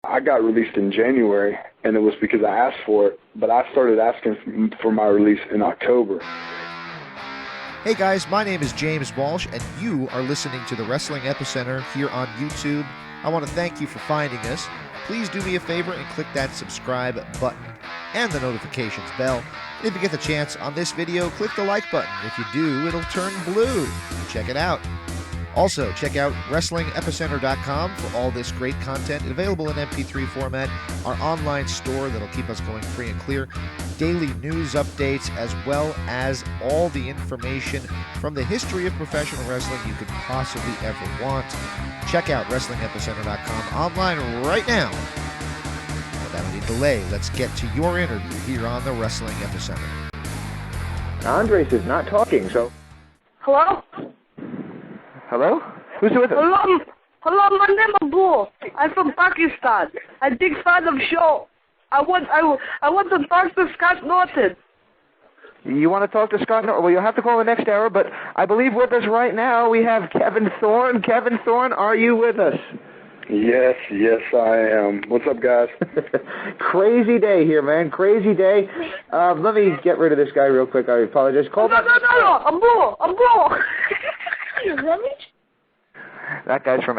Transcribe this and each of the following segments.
I got released in January, and it was because I asked for it, but I started asking for my release in October. Hey guys, my name is James Walsh, and you are listening to the Wrestling Epicenter here on YouTube. I want to thank you for finding us. Please do me a favor and click that subscribe button and the notifications bell. And if you get the chance on this video, click the like button. If you do, it'll turn blue. Check it out. Also, check out WrestlingEpicenter.com for all this great content available in MP3 format, our online store that'll keep us going free and clear, daily news updates, as well as all the information from the history of professional wrestling you could possibly ever want. Check out WrestlingEpicenter.com online right now. Without any delay, let's get to your interview here on the Wrestling Epicenter. Andres is not talking, so... Hello? Hello? Who's with us? Hello, my name is Abdul. I'm from Pakistan. I big fan of show. I want to talk to Scott Norton. You want to talk to Scott Norton? Well, you'll have to call the next hour, but I believe with us right now we have Kevin Thorn. Kevin Thorn, are you with us? Yes, I am. What's up, guys? Crazy day here, man. Crazy day. Let me get rid of this guy real quick. I apologize. Call back. No. Abdul. That guy's from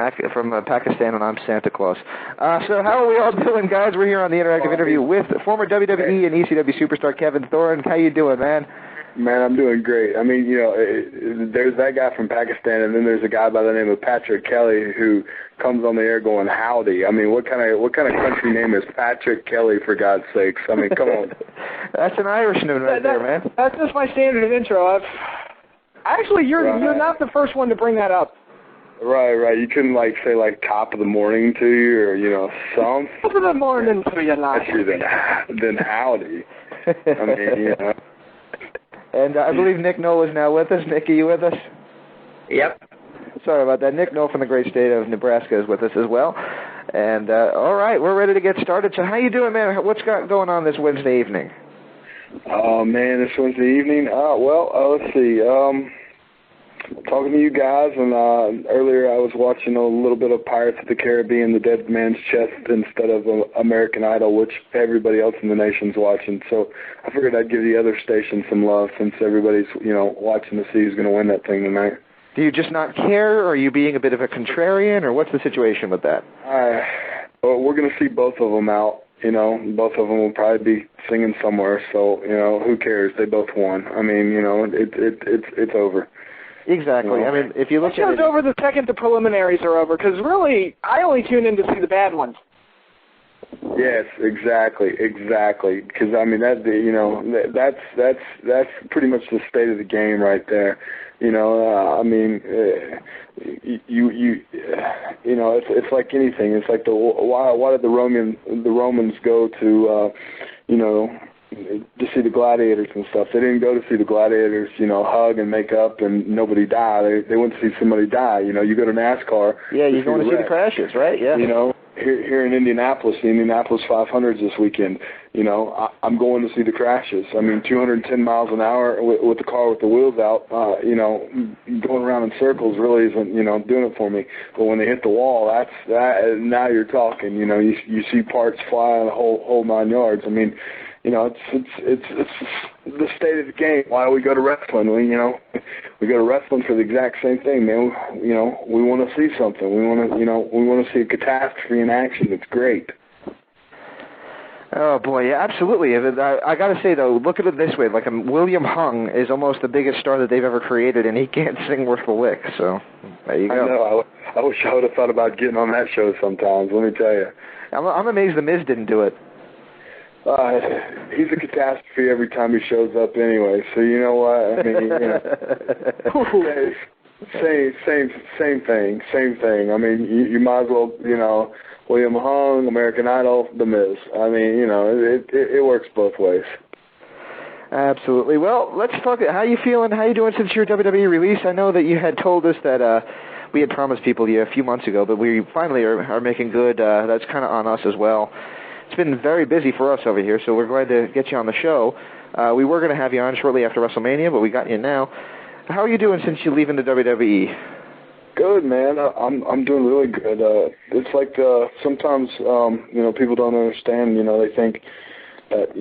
Pakistan, and I'm Santa Claus. So how are we all doing, guys? We're here on the interactive interview with former WWE and ECW superstar Kevin Thorn. How you doing, man? Man, I'm doing great. I mean, there's that guy from Pakistan, and then there's a guy by the name of Patrick Kelly who comes on the air going howdy. I mean, what kind of country name is Patrick Kelly, for God's sakes? I mean, come on. That's an Irishman right there, man. That's just my standard intro. Actually, you're not the first one to bring that up. Right. You couldn't say top of the morning to you, or something. Top of the morning to you, now. Then howdy. I mean, And I believe Nick Knoll is now with us. Nick, are you with us? Yep. Sorry about that. Nick Knoll from the great state of Nebraska is with us as well. And all right, we're ready to get started. So how you doing, man? What's going on this Wednesday evening? Oh, man, this Wednesday evening? Let's see. Talking to you guys, and earlier I was watching a little bit of Pirates of the Caribbean, The Dead Man's Chest, instead of American Idol, which everybody else in the nation's watching. So I figured I'd give the other station some love since everybody's, watching to see who's going to win that thing tonight. Do you just not care, or are you being a bit of a contrarian, or what's the situation with that? Well, we're going to see both of them out. Both of them will probably be singing somewhere, so, who cares? They both won. I mean, it's over. Exactly. I mean, if you look at it... It's over the second the preliminaries are over, because really, I only tune in to see the bad ones. Yes, exactly. Because I mean that's pretty much the state of the game right there. I mean, it's like anything. It's like why did the Romans go to to see the gladiators and stuff? They didn't go to see the gladiators, hug and make up and nobody die. They went to see somebody die. You go to NASCAR. Yeah, you're going to see the crashes, right? Yeah. Here in Indianapolis, the Indianapolis 500s this weekend, I'm going to see the crashes. I mean, 210 miles an hour with the car with the wheels out, going around in circles really isn't, doing it for me. But when they hit the wall, now you're talking. You see parts fly the whole 9 yards. I mean, it's the state of the game. Why do we go to wrestling? We go to wrestling for the exact same thing, man. We want to see something. We want to see a catastrophe in action. It's great. Oh boy, yeah, absolutely. I got to say though, look at it this way: William Hung is almost the biggest star that they've ever created, and he can't sing worth a lick. So there you go. I know. I wish I would have thought about getting on that show sometimes. Let me tell you. I'm amazed the Miz didn't do it. He's a catastrophe every time he shows up anyway, so you know what? I mean, same thing. I mean, you might as well, William Hung, American Idol, The Miz. I mean, it works both ways. Absolutely. Well, let's talk. How you feeling? How you doing since your WWE release? I know that you had told us that we had promised people a few months ago, but we finally are making good. That's kind of on us as well. It's been very busy for us over here, so we're glad to get you on the show. We were going to have you on shortly after WrestleMania, but we got you now. How are you doing since you leaving the WWE? Good, man. I'm doing really good. It's like sometimes people don't understand. They think that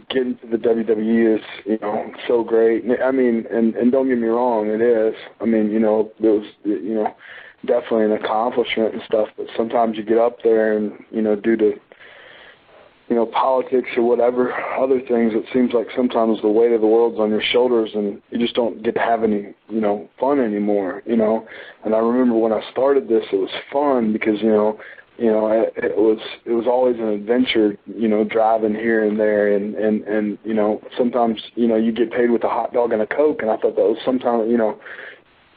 getting to the WWE is so great. I mean, and don't get me wrong, it is. I mean, it was definitely an accomplishment and stuff. But sometimes you get up there and due to politics or whatever other things, it seems like sometimes the weight of the world's on your shoulders, and you just don't get to have any fun anymore. And I remember when I started this, it was fun because it was always an adventure, driving here and there, and sometimes you get paid with a hot dog and a Coke, and I thought that was sometimes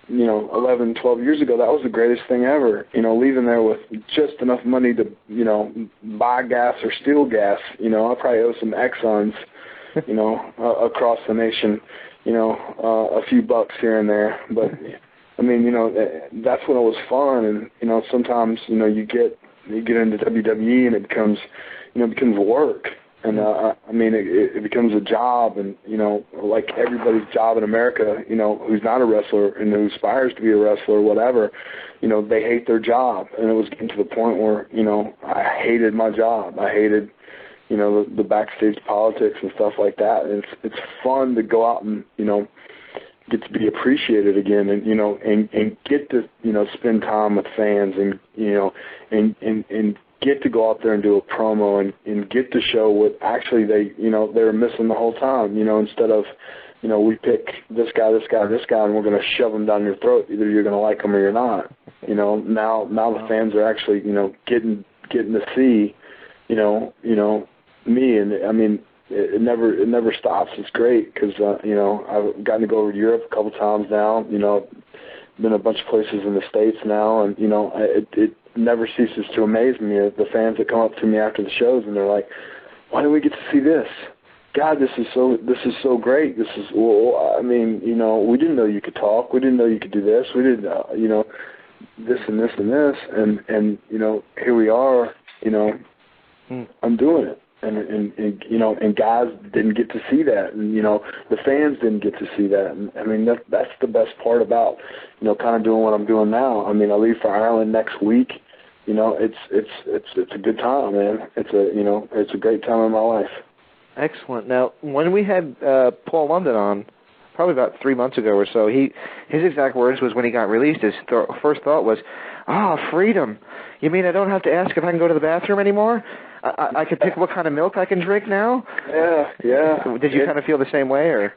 11, 12 years ago, that was the greatest thing ever. Leaving there with just enough money to buy gas or steal gas. I probably owe some Exxons across the nation, a few bucks here and there, but I mean, that's when it was fun. And sometimes you get into WWE and it becomes work. And, I mean, it becomes a job, and, like everybody's job in America, who's not a wrestler and who aspires to be a wrestler or whatever, they hate their job. And it was getting to the point where, I hated my job. I hated, the backstage politics and stuff like that. And it's fun to go out and, get to be appreciated again, and and get to spend time with fans, and and get to go out there and do a promo, and get to show what actually they were missing the whole time. Instead of we pick this guy, and we're going to shove them down your throat. Either you're going to like them or you're not. Now the fans are actually getting to see me, and I mean. It never stops. It's great because I've gotten to go over to Europe a couple times now. Been a bunch of places in the States now, and it never ceases to amaze me. The fans that come up to me after the shows and they're like, "Why do we get to see this? God, this is so great. This is I mean, we didn't know you could talk. We didn't know you could do this. We didn't this and this and this, and here we are. I'm doing it." And guys didn't get to see that, and the fans didn't get to see that, and I mean that's the best part about kind of doing what I'm doing now. I mean, I leave for Ireland next week. It's a good time, man. It's a great time in my life. Excellent. Now, when we had Paul London on, probably about 3 months ago or so, his exact words was when he got released, his first thought was, freedom. You mean I don't have to ask if I can go to the bathroom anymore? I can pick what kind of milk I can drink now? Yeah. Did you kind of feel the same way, or?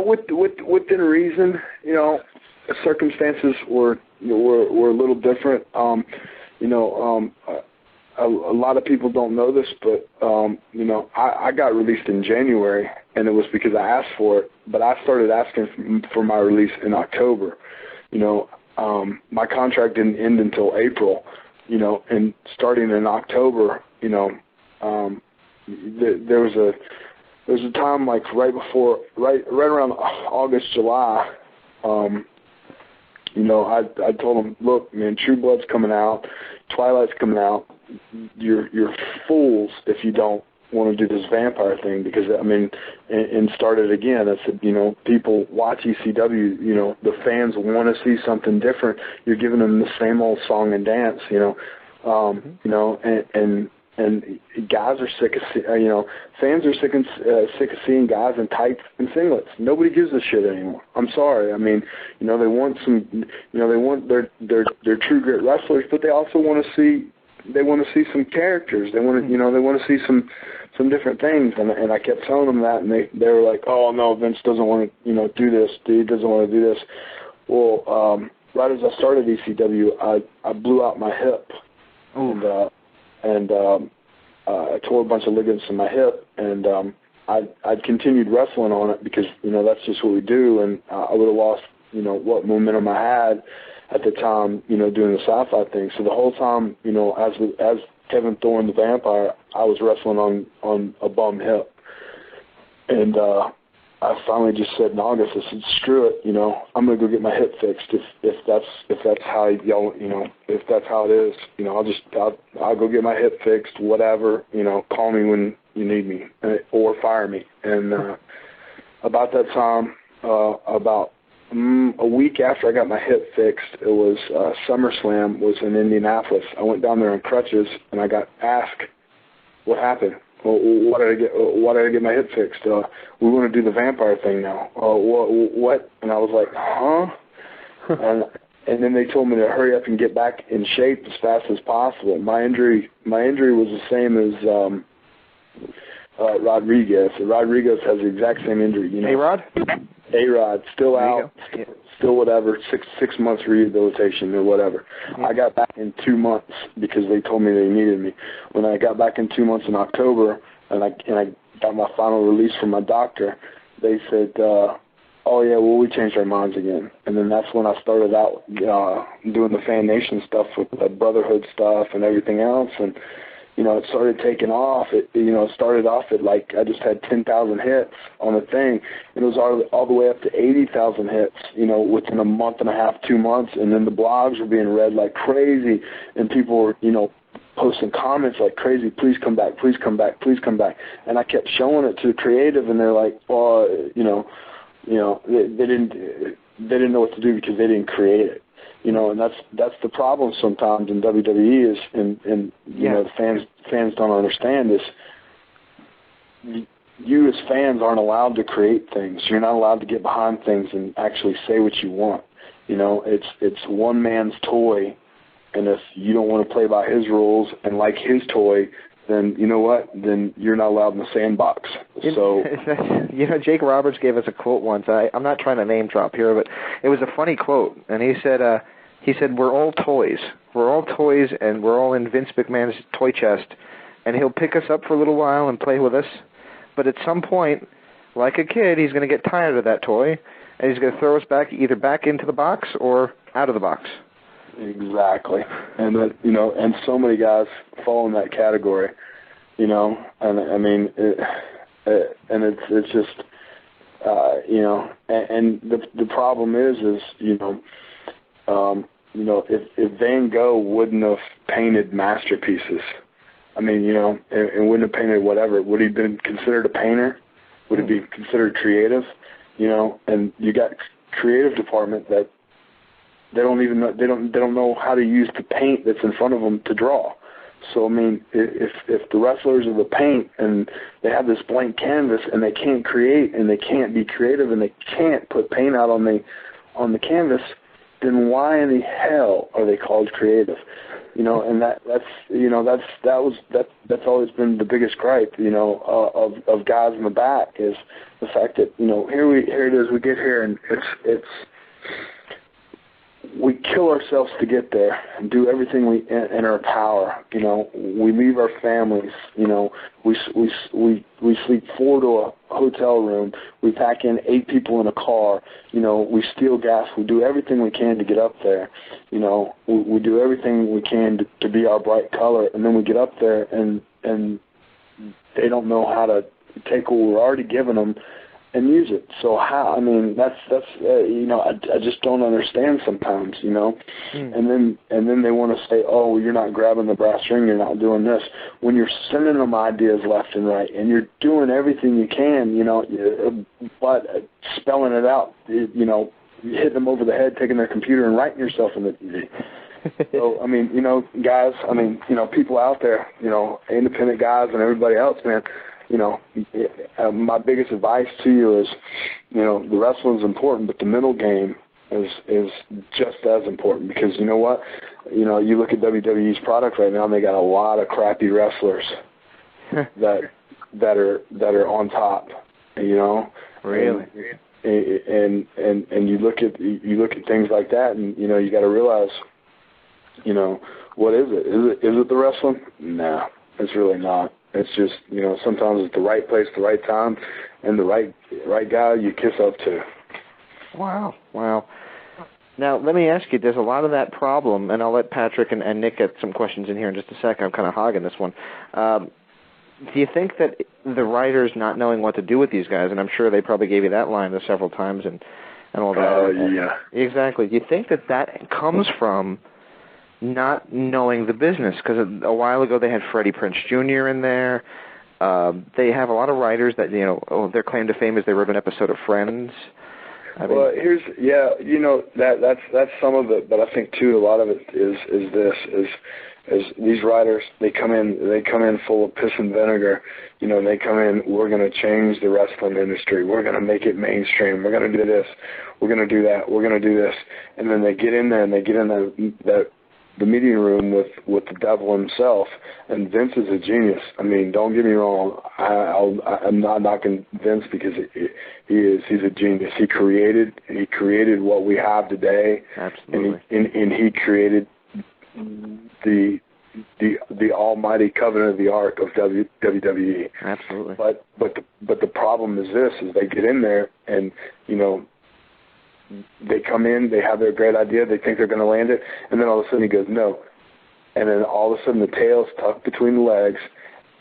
Within reason, circumstances were a little different. A lot of people don't know this, but I got released in January, and it was because I asked for it. But I started asking for my release in October. My contract didn't end until April. And starting in October, there was a time like right around August, July. I told them, look, man, True Blood's coming out, Twilight's coming out. You're fools if you don't want to do this vampire thing, because I mean, and started again. I said, people watch ECW. The fans want to see something different. You're giving them the same old song and dance. And guys are sick of fans are sick of seeing guys in tights and singlets. Nobody gives a shit anymore. I'm sorry. I mean, they want some, they want their true grit wrestlers, but they also want to see. They want to see some characters. They want to, they want to see some different things. And I kept telling them that, and they were like, "Oh no, Vince doesn't want to, do this. He doesn't want to do this." Well, right as I started ECW, I blew out my hip, and I tore a bunch of ligaments in my hip, and I'd continued wrestling on it because that's just what we do, and I would have lost what momentum I had at the time, doing the sci-fi thing. So the whole time, as Kevin Thorn, the Vampire, I was wrestling on a bum hip. And I finally just said in August, I said, screw it, I'm going to go get my hip fixed if that's how y'all, if that's how it is, I'll go get my hip fixed, whatever, call me when you need me or fire me. And about that time, about A week after I got my hip fixed, it was SummerSlam was in Indianapolis. I went down there on crutches, and I got asked, "What happened? Well, why did I get my hip fixed? We want to do the vampire thing now." What? And I was like, "Huh?" And then they told me to hurry up and get back in shape as fast as possible. My injury was the same as Rodriguez. Rodriguez has the exact same injury. You know, A-Rod, still out, still whatever, six months rehabilitation or whatever. I got back in 2 months because they told me they needed me. When I got back in 2 months in October, and I got my final release from my doctor, they said, "Oh yeah, well we changed our minds again." And then that's when I started out doing the Fan Nation stuff with the Brotherhood stuff and everything else, and you know, it started taking off. It started off at like I just had 10,000 hits on the thing, and it was all the way up to 80,000 hits, you know, within a month and a half, 2 months, and then the blogs were being read like crazy, and people were, you know, posting comments like crazy, "Please come back, please come back, please come back," and I kept showing it to the creative, and they're like, "Well, you know, they didn't know what to do because they didn't create it." You know, and that's the problem sometimes in WWE is, and you know, the fans don't understand this. You as fans aren't allowed to create things. You're not allowed to get behind things and actually say what you want. You know, it's one man's toy, and if you don't want to play by his rules and like his toy, then you know what? Then you're not allowed in the sandbox. So, you know, Jake Roberts gave us a quote once. I'm not trying to name drop here, but it was a funny quote, and he said, "We're all toys. We're all toys, and we're all in Vince McMahon's toy chest, and he'll pick us up for a little while and play with us, but at some point, like a kid, he's going to get tired of that toy, and he's going to throw us either back into the box or out of the box." Exactly, and you know, and so many guys fall in that category, you know, and I mean, and it's just, you know, and the problem is you know, if Van Gogh wouldn't have painted masterpieces, I mean, you know, and wouldn't have painted whatever, would he have been considered a painter? Would it be considered creative? You know, and you got creative department that they don't even know, they don't know how to use the paint that's in front of them to draw. So I mean, if the wrestlers are the paint and they have this blank canvas and they can't create and they can't be creative and they can't put paint out on the canvas, then why in the hell are they called creative? You know, and that's always been the biggest gripe, you know, of guys in the back is the fact that, you know, here it is, we get here and it's we kill ourselves to get there and do everything in our power. You know, we leave our families. You know, we sleep 4 to a hotel room. We pack in 8 people in a car. You know, we steal gas. We do everything we can to get up there. You know, we do everything we can to be our bright color, and then we get up there and they don't know how to take what we're already giving them and use it. So how? I mean, that's you know, I just don't understand sometimes, you know. And then they want to say, "Oh, well, you're not grabbing the brass ring, you're not doing this." When you're sending them ideas left and right, and you're doing everything you can, you know, but spelling it out, you know, hitting them over the head, taking their computer and writing yourself in the TV. So I mean, you know, guys, I mean, you know, people out there, you know, independent guys and everybody else, man. You know, my biggest advice to you is, you know, the wrestling's important, but the mental game is just as important, because you know what? You know, you look at WWE's product right now, and they got a lot of crappy wrestlers that are on top. You know, really. And you look at things like that, and you know, you got to realize, you know, what is it? Is it the wrestling? No, it's really not. It's just, you know, sometimes it's the right place, the right time, and the right guy you kiss up to. Wow. Now, let me ask you, there's a lot of that problem, and I'll let Patrick and Nick get some questions in here in just a second. I'm kind of hogging this one. Do you think that the writers not knowing what to do with these guys, and I'm sure they probably gave you that line several times and all that. Yeah. Exactly. Do you think that comes from not knowing the business? Because a while ago they had Freddie Prinze Jr. in there. They have a lot of writers that, you know, their claim to fame is they wrote an episode of Friends. Well, that's some of it, but I think too a lot of it is these writers, they come in full of piss and vinegar, and they come in, we're going to change the wrestling industry, we're going to make it mainstream, we're going to do this, we're going to do that, we're going to do this, and then they get in there and they get in the meeting room with the devil himself, and Vince is a genius. I mean, don't get me wrong. I'm not knocking Vince because he's a genius. He created what we have today. Absolutely. And he created the almighty covenant of the ark of WWE. Absolutely. But the problem is this: is they get in there and they come in, they have their great idea, they think they're going to land it, and then all of a sudden he goes, no. And then all of a sudden the tail's tucked between the legs,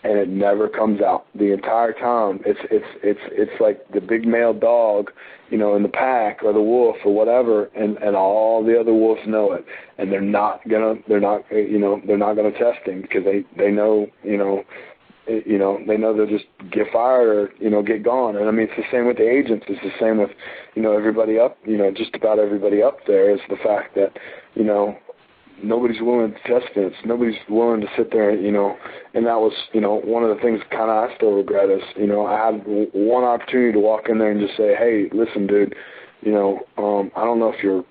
and it never comes out. The entire time, it's like the big male dog, in the pack, or the wolf, or whatever, and all the other wolves know it, and they're not gonna test him because they know, they know they'll just get fired or, get gone. And I mean, it's the same with the agents. It's the same with, everybody up, just about everybody up there is the fact that, nobody's willing to test Vince. Nobody's willing to sit there, and that was, one of the things kind of I still regret is, I had one opportunity to walk in there and just say, hey, listen, dude, I don't know if you're,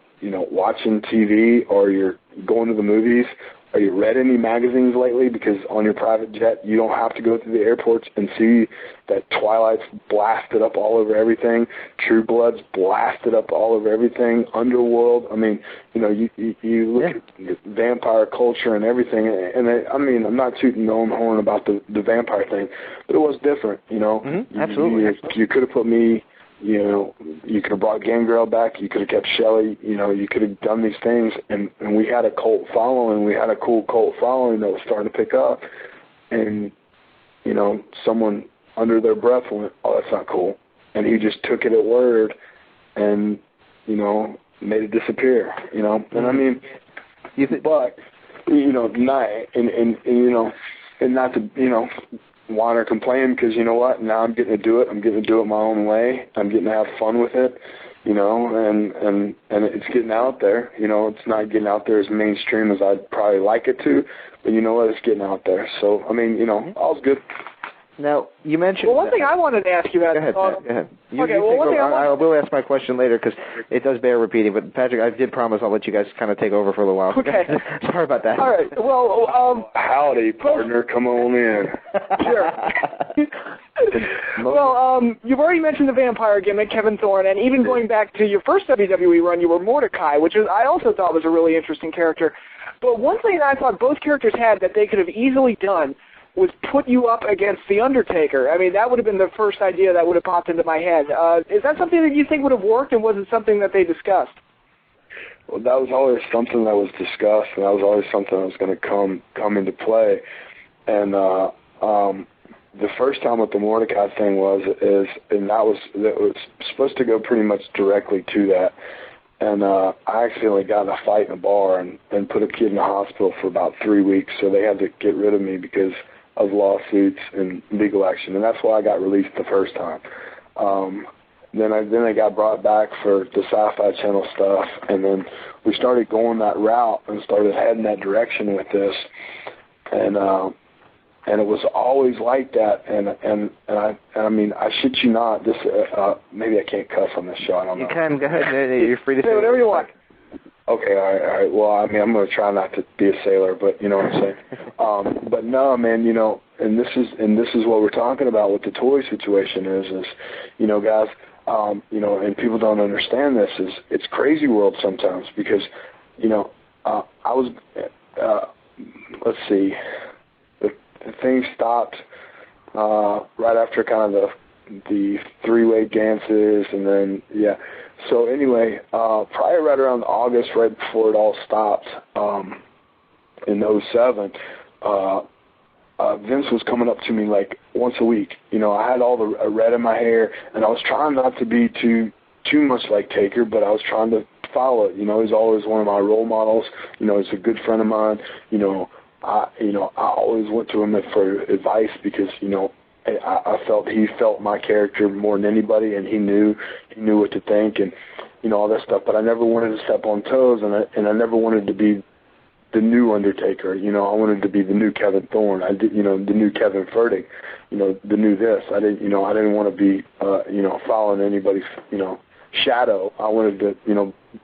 watching TV or you're going to the movies. Are you read any magazines lately? Because on your private jet, you don't have to go to the airports and see that Twilight's blasted up all over everything, True Blood's blasted up all over everything, Underworld. I mean, you look at vampire culture and everything, and I'm not tooting my own horn about the vampire thing, but it was different, Mm-hmm. Absolutely. You could have put me. You could have brought Gangrel back. You could have kept Shelly. You could have done these things, and we had a cult following. We had a cool cult following that was starting to pick up, and someone under their breath went, "Oh, that's not cool," and he just took it at word, and made it disappear. And I mean, but not and not to whine or complain, because you know what? Now I'm getting to do it. I'm getting to do it my own way. I'm getting to have fun with it, and it's getting out there. It's not getting out there as mainstream as I'd probably like it to, but you know what? It's getting out there. So, I mean, all's good. Now, you mentioned... Well, one thing I wanted to ask you about... Go ahead. I will ask my question later because it does bear repeating, but Patrick, I did promise I'll let you guys kind of take over for a little while. Okay. Sorry about that. All right. Well, howdy, partner. Come on in. Sure. Well, you've already mentioned the vampire gimmick, Kevin Thorn, and even going back to your first WWE run, you were Mordecai, which I also thought was a really interesting character. But one thing I thought both characters had that they could have easily done was put you up against The Undertaker. I mean, that would have been the first idea that would have popped into my head. Is that something that you think would have worked, and was it something that they discussed? Well, that was always something that was discussed, and that was always something that was going to come into play. And the first time with the Mordecai thing that was supposed to go pretty much directly to that. And I accidentally got in a fight in a bar and put a kid in the hospital for about 3 weeks, so they had to get rid of me because of lawsuits and legal action, and that's why I got released the first time. Then I got brought back for the Sci-Fi Channel stuff, and then we started going that route and started heading that direction with this, and it was always like that, and I mean, I shit you not, this maybe I can't cuss on this show, I don't know. You can, go ahead, you're free to say whatever you want. Okay, all right. Well, I mean, I'm going to try not to be a sailor, but you know what I'm saying. But no, man, and this is what we're talking about with the toy situation is guys, and people don't understand this is it's crazy world sometimes because, I was, let's see, the thing stopped right after kind of the three-way dances, and then So anyway, probably right around August, right before it all stopped, in 2007, Vince was coming up to me like once a week. I had all the red in my hair, and I was trying not to be too much like Taker, but I was trying to follow it. He's always one of my role models. He's a good friend of mine. I always went to him for advice because I felt he felt my character more than anybody, and he knew what to think, and all that stuff. But I never wanted to step on toes, and I never wanted to be the new Undertaker. I wanted to be the new Kevin Thorn. I did, the new Kevin Furtick. The new this. I didn't want to be, following anybody's, shadow. I wanted to,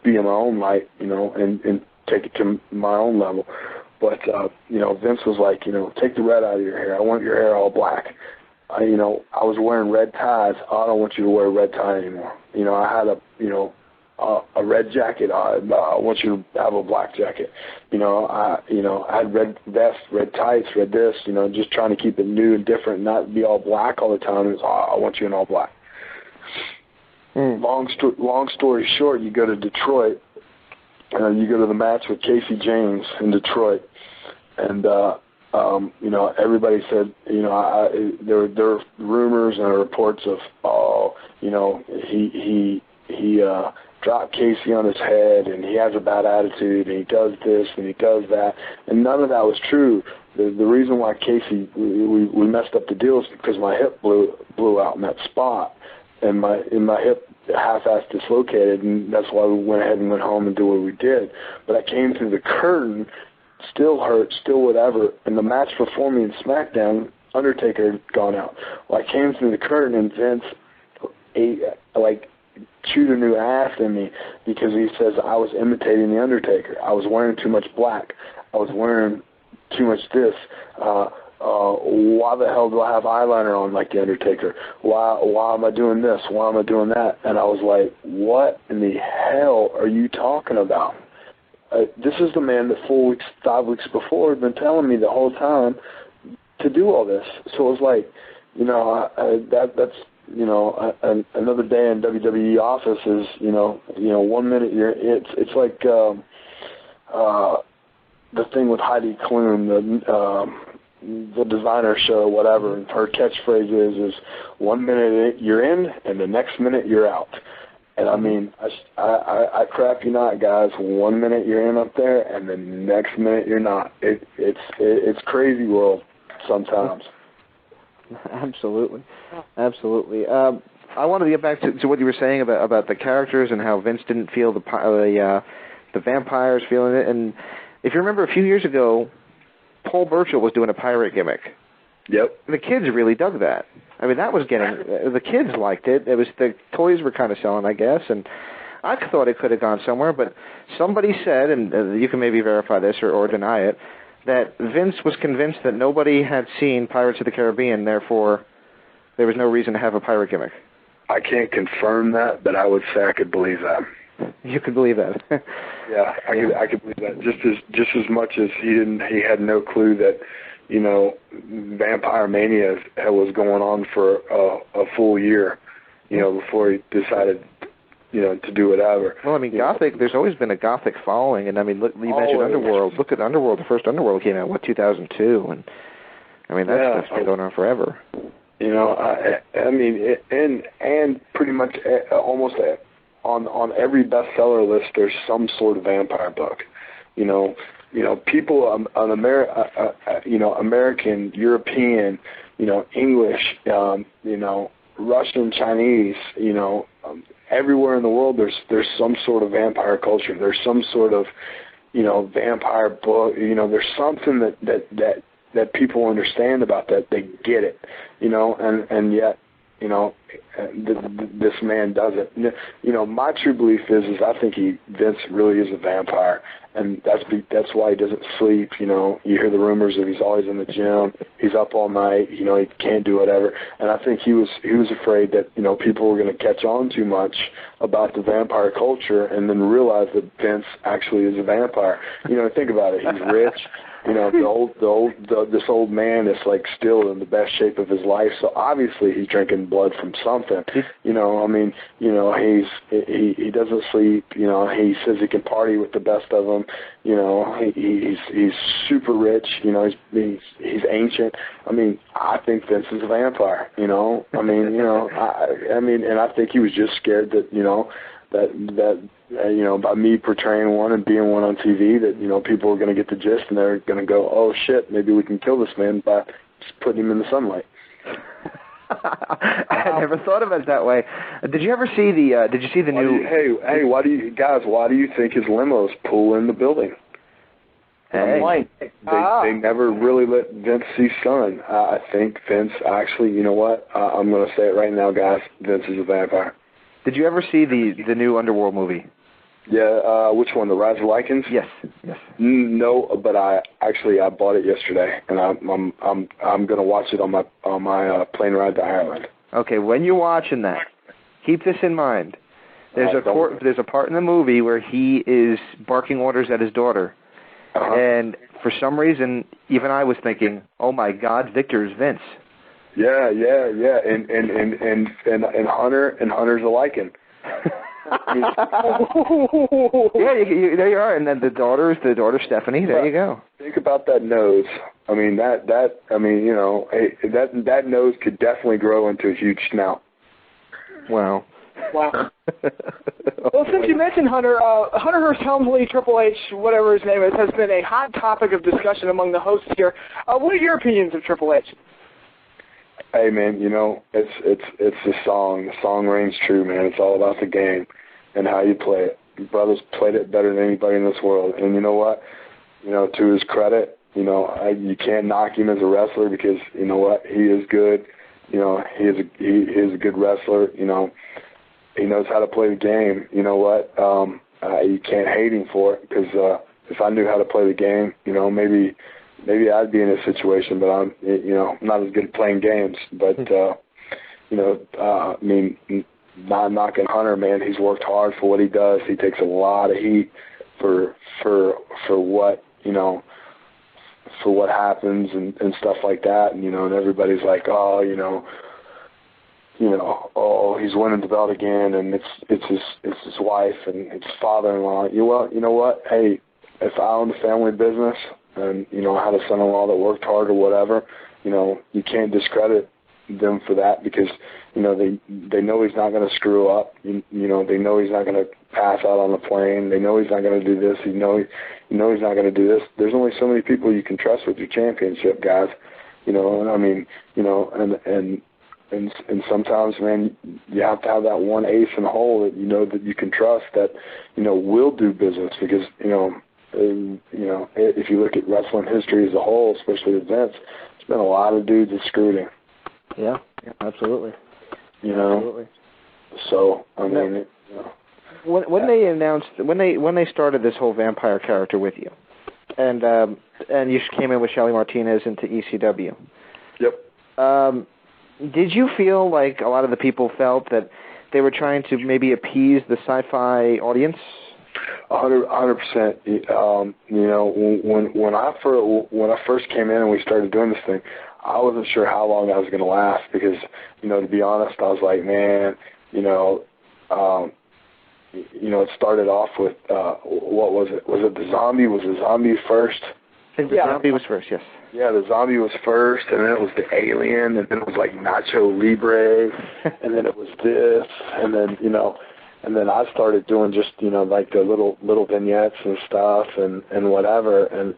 be in my own light, and take it to my own level. But, Vince was like, take the red out of your hair. I want your hair all black. I was wearing red ties. I don't want you to wear a red tie anymore. I had a red jacket. I want you to have a black jacket. I had red vest, red tights, red this, just trying to keep it new and different, not be all black all the time. It was, I want you in all black. Long story short, you go to Detroit, you go to the match with Casey James in Detroit, and everybody said, there were rumors and reports of, he dropped Casey on his head, and he has a bad attitude, and he does this and he does that, and none of that was true. The reason why Casey we messed up the deal is because my hip blew out in that spot, and my hip half-assed dislocated, and that's why we went ahead and went home and did what we did. But I came through the curtain, still hurt, still whatever, and the match before me in SmackDown, Undertaker had gone out. Well, I came through the curtain, and Vince chewed a new ass in me because he says I was imitating the Undertaker. I was wearing too much black. I was wearing too much this. Why the hell do I have eyeliner on like the Undertaker? Why am I doing this? Why am I doing that? And I was like, what in the hell are you talking about? This is the man that 5 weeks before had been telling me the whole time to do all this. So it was like, that's another day in WWE office is, 1 minute it's like the thing with Heidi Klum, the designer show, whatever, and her catchphrase is 1 minute you're in and the next minute you're out. And I mean, I crap you not, guys. 1 minute you're in up there and the next minute you're not. It's crazy world sometimes. Absolutely. I wanted to get back to what you were saying about the characters and how Vince didn't feel the vampires feeling it. And if you remember, a few years ago, Paul Burchill was doing a pirate gimmick. Yep. The kids really dug that. I mean, that was the kids liked it. It was the toys were kind of selling, I guess, and I thought it could have gone somewhere. But somebody said, and you can maybe verify this or deny it, that Vince was convinced that nobody had seen Pirates of the Caribbean, therefore there was no reason to have a pirate gimmick. I can't confirm that, but I would say I could believe that. You could believe that. Yeah, I could believe that. Just as much as he had no clue that, Vampire Mania was going on for a full year, before he decided, to do whatever. Well, I mean, Gothic, there's always been a Gothic following, and I mean, look, you mentioned Underworld. Look at Underworld. The first Underworld came out, 2002? And I mean, that's been going on forever. I mean, and pretty much almost on every bestseller list, there's some sort of vampire book. People American, European, English, Russian, Chinese, everywhere in the world there's some sort of vampire culture. There's some sort of, vampire book. There's something that people understand about that. They get it, and yet, this man doesn't. My true belief is I think Vince really is a vampire, and that's why he doesn't sleep. You hear the rumors that he's always in the gym, he's up all night. He can't do whatever, and I think he was afraid that people were going to catch on too much about the vampire culture, and then realize that Vince actually is a vampire. Think about it. He's rich. This old man is like still in the best shape of his life. So obviously he's drinking blood from something. He doesn't sleep. He says he can party with the best of them. He's super rich. He's ancient. I mean, I think Vince is a vampire. And I think he was just scared that by me portraying one and being one on TV, that, people are going to get the gist and they're going to go, oh shit, maybe we can kill this man by, just putting him in the sunlight. I never thought of it that way. Did you ever see the? Did you see the new? Hey, why do you think his limos pull in the building? Hey. They never really let Vince see sun. I think Vince actually, you know what? I'm going to say it right now, guys. Vince is a vampire. Did you ever see the new Underworld movie? Yeah, which one? The Rise of Lycans? Yes. No, but I bought it yesterday, and I'm going to watch it on my plane ride to Ireland. Okay, when you're watching that, keep this in mind. There's a part in the movie where he is barking orders at his daughter, and for some reason, even I was thinking, "Oh my God, Victor's Vince." Yeah, and Hunter's a Lycan. Yeah, there you are, and then the daughter Stephanie. There you go. Think about that nose. I mean that nose could definitely grow into a huge snout. Wow. Well, since you mentioned Hunter, Hunter Hearst Helmsley, Triple H, whatever his name is, has been a hot topic of discussion among the hosts here. What are your opinions of Triple H? Hey man, it's the song. The song reigns true, man. It's all about the game and how you play it. Your brother's played it better than anybody in this world. And you know what? To his credit, you can't knock him as a wrestler because you know what? He is good. He is a good wrestler. He knows how to play the game. You know what? You can't hate him for it because if I knew how to play the game, maybe I'd be in this situation, but I'm not as good at playing games. But not knocking Hunter, man. He's worked hard for what he does. He takes a lot of heat for what for what happens and stuff like that. And and everybody's like, oh, he's winning the belt again, and it's his wife and his father-in-law. You know what? Hey, if I owned a family business and I had a son-in-law that worked hard or whatever, you can't discredit them for that because they know he's not going to screw up. They know he's not going to pass out on the plane. They know he's not going to do this. He's not going to do this. There's only so many people you can trust with your championship, guys. And sometimes, man, you have to have that one ace in the hole that that you can trust that will do business because if you look at wrestling history as a whole, especially with Vince, there's been a lot of dudes that screwed him. Yeah, absolutely. Absolutely. So when they announced when they started this whole vampire character with you, and you came in with Shelly Martinez into ECW. Yep. Did you feel like a lot of the people felt that they were trying to maybe appease the sci-fi audience? 100%. When I first came in and we started doing this thing, I wasn't sure how long I was going to last because, to be honest, I was like, man, it started off with what was it? Was it the zombie? Was the zombie first? I think the zombie was first. Yes. Yeah, the zombie was first, and then it was the alien, and then it was like Nacho Libre, and then it was this, and then I started doing just like the little vignettes and stuff and whatever, and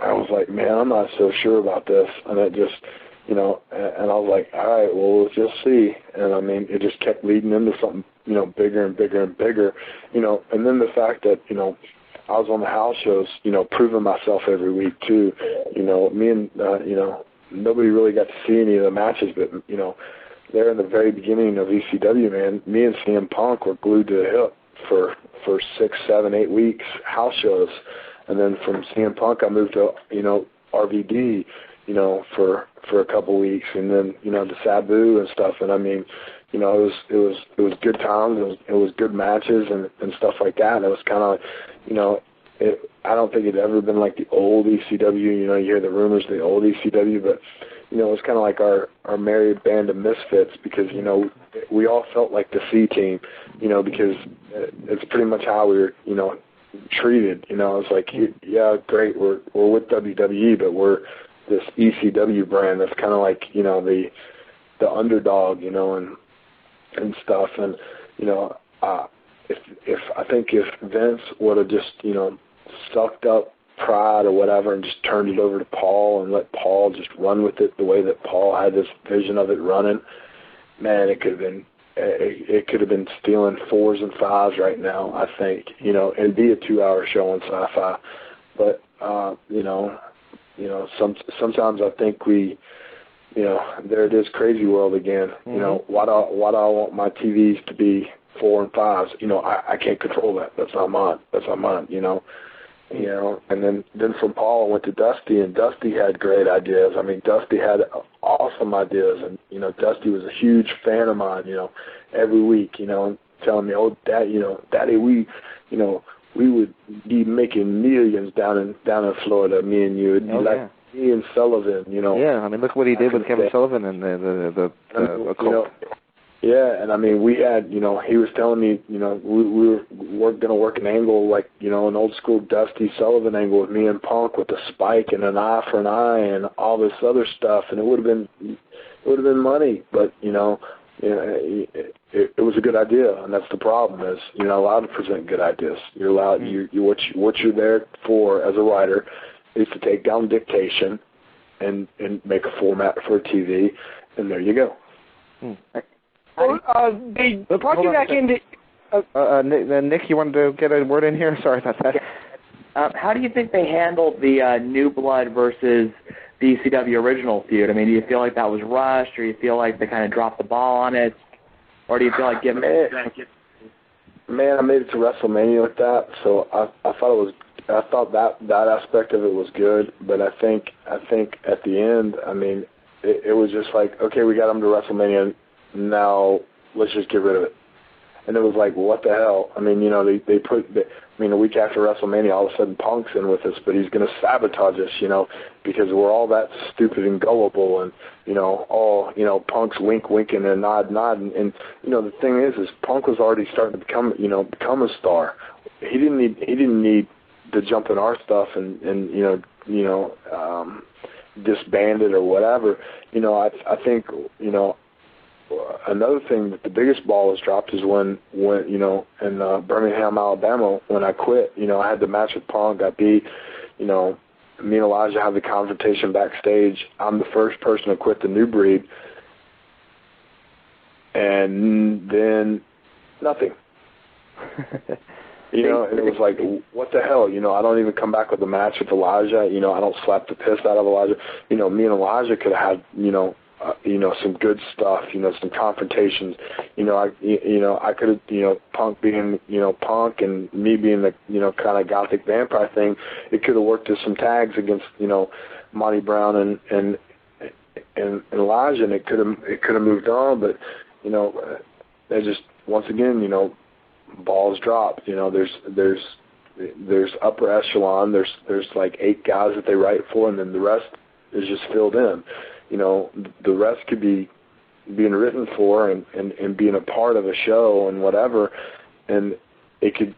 I was like, man, I'm not so sure about this, and it just and I was like, all right, well, we'll just see, and it just kept leading into something bigger and bigger and bigger, and then the fact that I was on the house shows, proving myself every week too. Me and nobody really got to see any of the matches, but there in the very beginning of ECW, man, me and CM Punk were glued to the hip for 6, 7, 8 weeks, house shows. And then from CM Punk, I moved to, RVD, for a couple weeks, and then, to Sabu and stuff. And it was good times. It was good matches and stuff like that. And it was kind of, I don't think it'd ever been like the old ECW. You hear the rumors of the old ECW, but it was kind of like our merry band of misfits because we all felt like the C team, because it's pretty much how we were, treated. It's like, yeah, great, we're with WWE, but we're this ECW brand that's kind of like the underdog, and stuff. And if Vince would have just sucked up pride or whatever and just turned it over to Paul and let Paul just run with it the way that Paul had this vision of it running, man, it could have been stealing 4s and 5s right now, I think, and be a 2-hour show on Sci-Fi. But, sometimes I think we, there it is, crazy world again. Mm-hmm. Why do I want my TVs to be 4 and 5s? I can't control that. That's not mine. And then from Paul I went to Dusty, and Dusty had great ideas. I mean, Dusty had awesome ideas, and Dusty was a huge fan of mine. Every week, telling me, "Oh, Daddy, we would be making millions down in Florida, me and you. It'd be like me and Sullivan, Yeah, I mean, look what he did with Kevin Sullivan and the occult. Yeah, and I mean, we had, he was telling me, we were going to work an angle like, an old school Dusty Sullivan angle with me and Punk with a spike and an eye for an eye and all this other stuff, and it would have been money, but it was a good idea, and that's the problem is you're not allowed to present good ideas. You're allowed what you're there for as a writer is to take down dictation and make a format for a TV, and there you go. Well, they brought you back into... Nick, you wanted to get a word in here? Sorry about that. How do you think they handled the New Blood versus the ECW original feud? I mean, do you feel like that was rushed, or do you feel like they kind of dropped the ball on it, or do you feel like giving it... Man, I made it to WrestleMania with that, so I thought that aspect of it was good, but I think at the end, I mean, it was just like, okay, we got them to WrestleMania. Now let's just get rid of it. And it was like, what the hell? I mean, they put, a week after WrestleMania, all of a sudden Punk's in with us, but he's going to sabotage us, because we're all that stupid and gullible, and, Punk's winking and nodding. And the thing is Punk was already starting to become a star. He didn't need to jump in our stuff and disband it or whatever. I think, another thing that the biggest ball was dropped is when in Birmingham, Alabama, when I quit, I had the match with Punk, got beat, me and Elijah had the confrontation backstage. I'm the first person to quit the New Breed, and then nothing. And it was like, what the hell? I don't even come back with a match with Elijah. I don't slap the piss out of Elijah. Me and Elijah could have had, some good stuff, some confrontations. I could have, Punk being, Punk and me being the, kind of gothic vampire thing. It could have worked as some tags against, Monty Brown and Elijah, and it could have moved on. But, they just, once again, balls drop. There's upper echelon. There's like 8 guys that they write for, and then the rest is just filled in. The rest could be being written for and being a part of a show and whatever, and it could,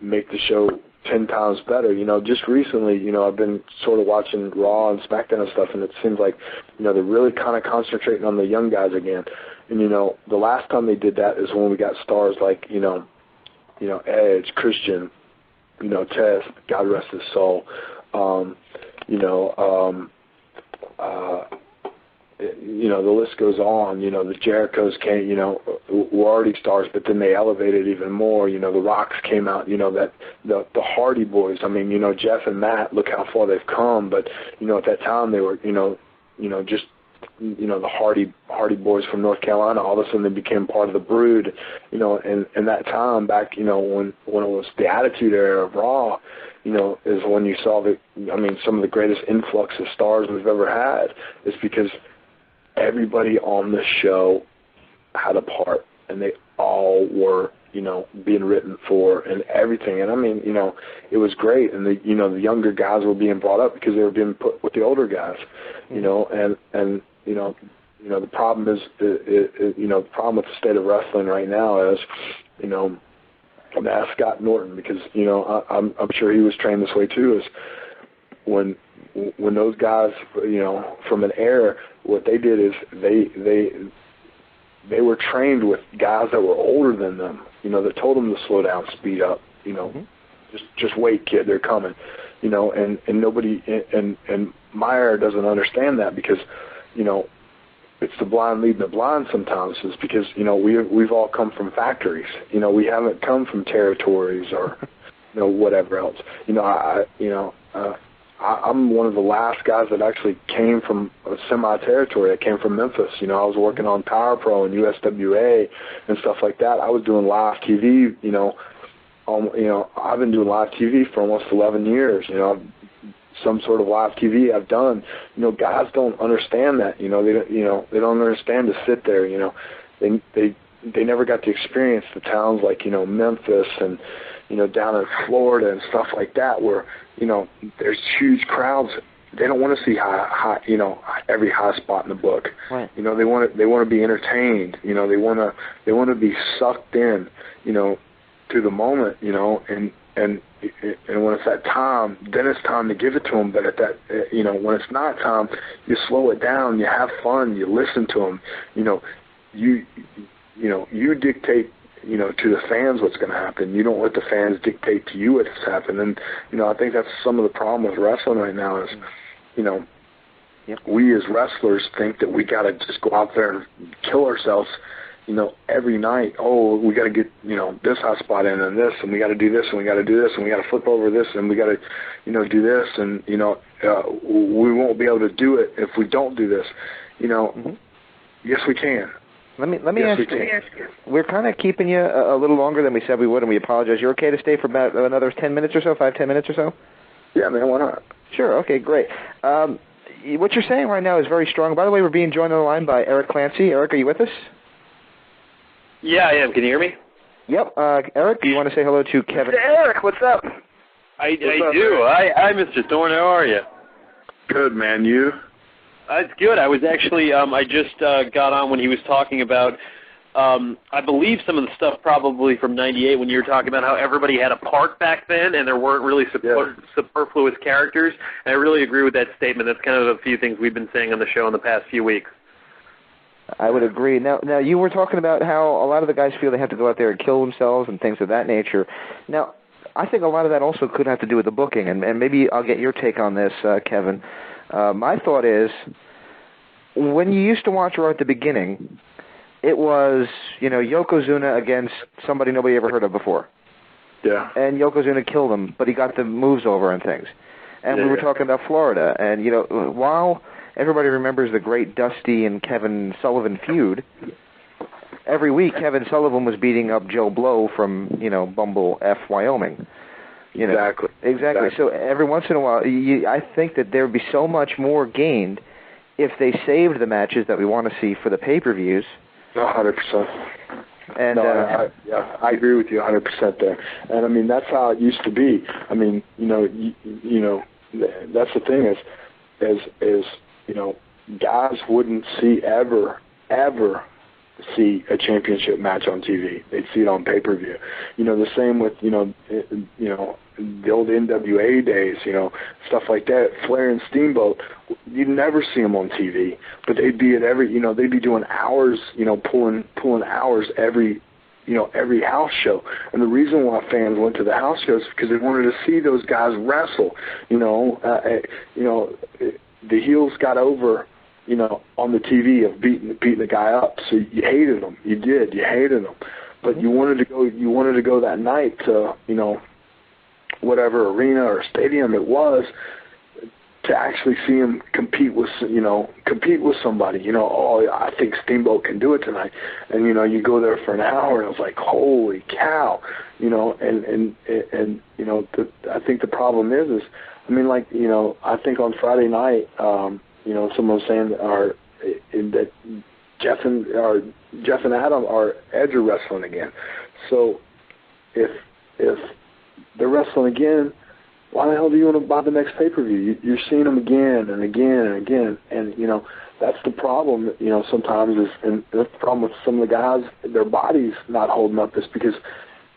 make the show 10 times better. Just recently, I've been sort of watching Raw and SmackDown and stuff, and it seems like, they're really kind of concentrating on the young guys again. And, the last time they did that is when we got stars like, Edge, Christian, Test, God rest his soul, the list goes on. The Jerichos came, were already stars, but then they elevated even more. The Rocks came out, that the Hardy Boys. I mean, Jeff and Matt, look how far they've come. But, at that time they were, just, the Hardy Boys from North Carolina. All of a sudden they became part of the Brood, and that time back, when it was the Attitude Era of Raw, is when you saw some of the greatest influx of stars we've ever had. It's because everybody on the show had a part, and they all were, being written for and everything. And it was great. And the younger guys were being brought up because they were being put with the older guys, and the problem is, the problem with the state of wrestling right now is, I'm going to ask Scott Norton because, I'm sure he was trained this way too, is when those guys, from an era, what they did is they were trained with guys that were older than them, that told them to slow down, speed up, just wait, kid, they're coming, you know, and nobody, and Meyer doesn't understand that because, you know, it's the blind leading the blind sometimes, is because, you know, we've all come from factories, you know, we haven't come from territories or, you know, whatever else. You know, I'm one of the last guys that actually came from a semi-territory. I came from Memphis. You know, I was working on Power Pro and USWA and stuff like that. I was doing live TV, you know, I've been doing live TV for almost 11 years, you know, some sort of live TV I've done. You know, guys don't understand that, you know, they don't understand to sit there, you know, they never got to experience the towns like, you know, Memphis and, you know, down in Florida and stuff like that, where, you know, there's huge crowds. They don't want to see you know, every high spot in the book. Right. You know, they want to be entertained. You know, they want to be sucked in, you know, to the moment. You know, and when it's that time, then it's time to give it to them. But at that, you know, when it's not time, you slow it down. You have fun. You listen to them. You know, you dictate, you know, to the fans what's going to happen. You don't let the fans dictate to you what's happening. And, you know, I think that's some of the problem with wrestling right now is, you know, we as wrestlers think that we got to just go out there and kill ourselves, you know, every night. Oh, we got to get, you know, this hot spot in and this, and we got to do this, and we got to do this, and we got to flip over this, and we got to, you know, do this, and, you know, we won't be able to do it if we don't do this. You know, yes, we can. Let me ask you. We're kind of keeping you a little longer than we said we would, and we apologize. You're okay to stay for about another 10 minutes or so, 5-10 minutes or so? Yeah, man, why not? Sure, okay, great. What you're saying right now is very strong. By the way, we're being joined on the line by Eric Clancy. Eric, are you with us? Yeah, I am. Can you hear me? Yep. Eric, do you want to say hello to Kevin? Eric, what's up? I do. Hi, Mr. Thorn. How are you? Good, man. You? It's good. I was actually, I just got on when he was talking about, I believe some of the stuff probably from '98 when you were talking about how everybody had a part back then and there weren't really superfluous characters. And I really agree with that statement. That's kind of a few things we've been saying on the show in the past few weeks. I would agree. Now you were talking about how a lot of the guys feel they have to go out there and kill themselves and things of that nature. Now, I think a lot of that also could have to do with the booking, and maybe I'll get your take on this, Kevin. My thought is, when you used to watch Raw at the beginning, it was, you know, Yokozuna against somebody nobody ever heard of before. Yeah. And Yokozuna killed him, but he got the moves over and things. And we were talking about Florida, and, you know, while everybody remembers the great Dusty and Kevin Sullivan feud, every week Kevin Sullivan was beating up Joe Blow from, you know, Bumble F, Wyoming. You know, Exactly. So every once in a while, I think that there would be so much more gained if they saved the matches that we want to see for the pay-per-views. 100%. And I agree with you 100% there. And I mean, that's how it used to be. I mean, you know, that's the thing is you know, guys wouldn't ever see a championship match on TV. They'd see it on pay-per-view. You know, the same with, you know, the old NWA days, you know, stuff like that. Flair and Steamboat, you'd never see them on TV, but they'd be at they'd be doing hours, you know, pulling hours every house show. And the reason why fans went to the house shows is because they wanted to see those guys wrestle. You know, the heels got over, you know, on the TV of beating the guy up. So you hated them. You hated them. But you wanted to go that night to, you know, whatever arena or stadium it was, to actually see him compete with somebody. You know, oh, I think Steamboat can do it tonight. And, you know, you go there for an hour and it's like, holy cow. You know, and you know, I think the problem is, I mean, like, you know, I think on Friday night, you know, someone was saying that Jeff and Adam are Edge are wrestling again. So if they're wrestling again, why the hell do you want to buy the next pay-per-view? You're seeing them again and again and again, and you know, that's the problem. You know, sometimes and that's the problem with some of the guys. Their bodies not holding up is because